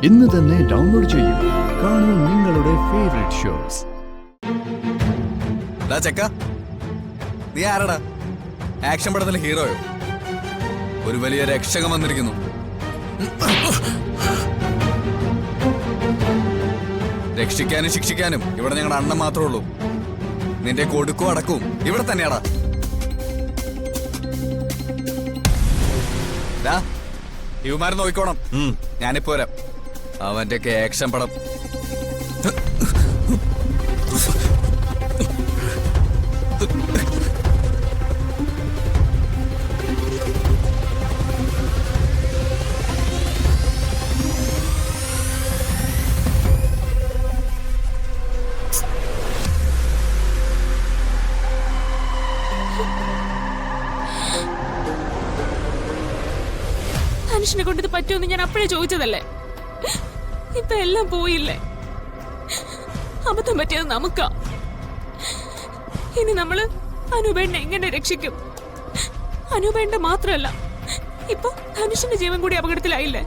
ഇന്ന് തന്നെ ഡൗൺലോഡ് ചെയ്യൂ. കാണൂ നിങ്ങളുടെ ഫേവറേറ്റ് ഷോസ്. ചെക്ക, നീ ആരടാ? ആക്ഷൻ പടത്തിലെ ഹീറോയോ? ഒരു വലിയ രക്ഷകൻ വന്നിരിക്കുന്നു. രക്ഷിക്കാനും ശിക്ഷിക്കാനും ഇവിടെ ഞങ്ങളുടെ അണ്ണൻ മാത്രമേ ഉള്ളൂ. നിന്റെ കൊടുക്കും അടക്കും ഇവിടെ തന്നെയാടാ. ഇവമാരെ നോക്കിക്കോണം. ഞാനിപ്പോ വരാം. അവന്റെ ഒക്കെ ആക്ഷൻ പടം. മനുഷ്യനെ കൊണ്ട് ഇത് പറ്റുമെന്ന് ഞാൻ അപ്പോഴേ ചോദിച്ചതല്ലേ. ഇപ്പൊ എല്ലാം പോയില്ലേ. അബദ്ധം പറ്റിയത് നമുക്കാ. ഇനി നമ്മള് അനൂപേണ്ണെ എങ്ങനെ രക്ഷിക്കും? അനൂപേണ്ണ മാത്രമല്ല, ഇപ്പൊ ധനുഷിന്റെ ജീവൻ കൂടി അപകടത്തിലായില്ലേ.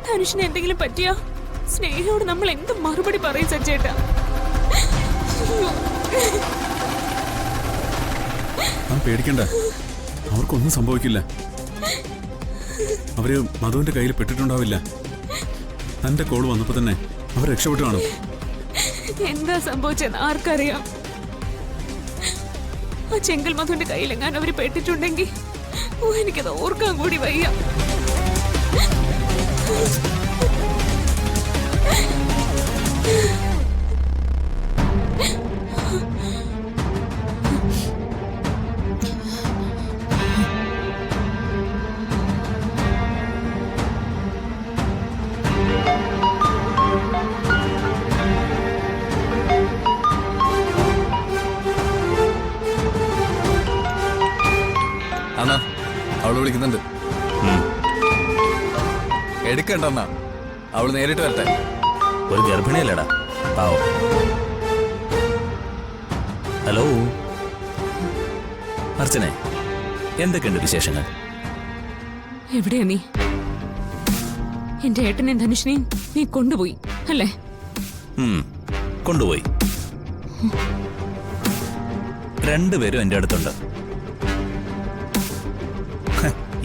ധനുഷിന് എന്തെങ്കിലും പറ്റിയാ സ്നേഹയോട് നമ്മൾ എന്ത് മറുപടി പറയും സജ്ജേട്ടാ? പേടിക്കണ്ട, അവർക്കൊന്നും സംഭവിക്കില്ല. അവര് മധുവിന്റെ കയ്യിൽ പെട്ടിട്ടുണ്ടാവില്ല. തന്റെ കോൾ വന്നപ്പോ തന്നെ അവർ രക്ഷപ്പെട്ടു കാണും. എന്താ സംഭവിച്ചെന്ന് ആർക്കറിയാം? ആ ചെങ്കൽ മധുവിന്റെ കയ്യിലെങ്ങാനും അവര് പെട്ടിട്ടുണ്ടെങ്കിൽ എനിക്കത് ഓർക്കാൻ കൂടി വയ്യ. അണ്ണാ, അവള് വിളിക്കുന്നുണ്ട്. എടുക്കണ്ടെന്നാ, അവള് നേരിട്ട് വരട്ടെ. ഒരു ഗർഭിണിയല്ലേടാ പാവം. ഹലോ അർച്ചനെ, എന്തൊക്കെയുണ്ട് വിശേഷങ്ങൾ? എവിടെയാ നീ? എന്റെ ഏട്ടനെയും ധനുഷിനെയും നീ കൊണ്ടുപോയി അല്ലേ? കൊണ്ടുപോയി. രണ്ടുപേരും എന്റെ അടുത്തുണ്ട്.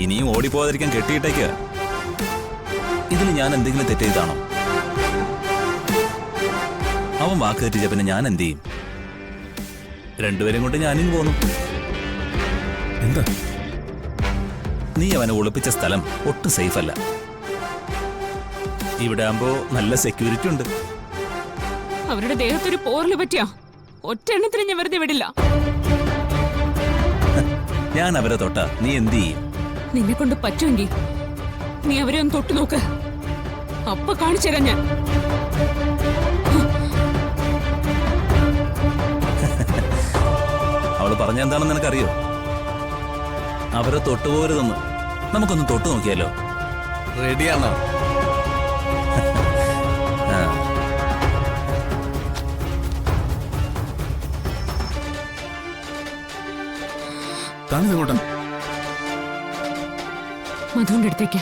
ഇനിയും ഓടിപ്പോകാതിരിക്കാൻ കെട്ടിയിട്ടേക്ക്. ഇതിൽ ഞാൻ എന്തെങ്കിലും തെറ്റ് ചെയ്താണോ? അവൻ വാക്ക് തെറ്റിച്ച പിന്നെ ഞാൻ എന്ത് ചെയ്യും? രണ്ടുപേരും കൊണ്ട് ഞാനിങ്ങ് പോന്നു. എന്താ? നീ അവനെ ഒളിപ്പിച്ച സ്ഥലം ഒട്ടും സേഫ് അല്ല. ഇവിടെ ആകുമ്പോ നല്ല സെക്യൂരിറ്റി ഉണ്ട്. അവരുടെ ദേഹത്തൊരു പോറല് പറ്റിയാ ഒറ്റ എണ്ണത്തിന് ഞാൻ വെറുതെ വിടില്ല. ഞാൻ അവരെ തൊട്ടാ നീ എന്ത് ചെയ്യും? നിന്നെ കൊണ്ട് പറ്റുമെങ്കിൽ നീ അവരെ ഒന്ന് തൊട്ടു നോക്ക്. അപ്പൊ കാണിച്ചു തരാം ഞാൻ. അവള് പറഞ്ഞെന്താണെന്ന് നിനക്കറിയോ? അവരെ തൊട്ടുപോരുതെന്ന്. നമുക്കൊന്ന് തൊട്ടു നോക്കിയാലോ? റെഡിയാണോ? താനിതെങ്ങോട്ടാ? മധുവിന്റെ അടുത്തേക്ക്.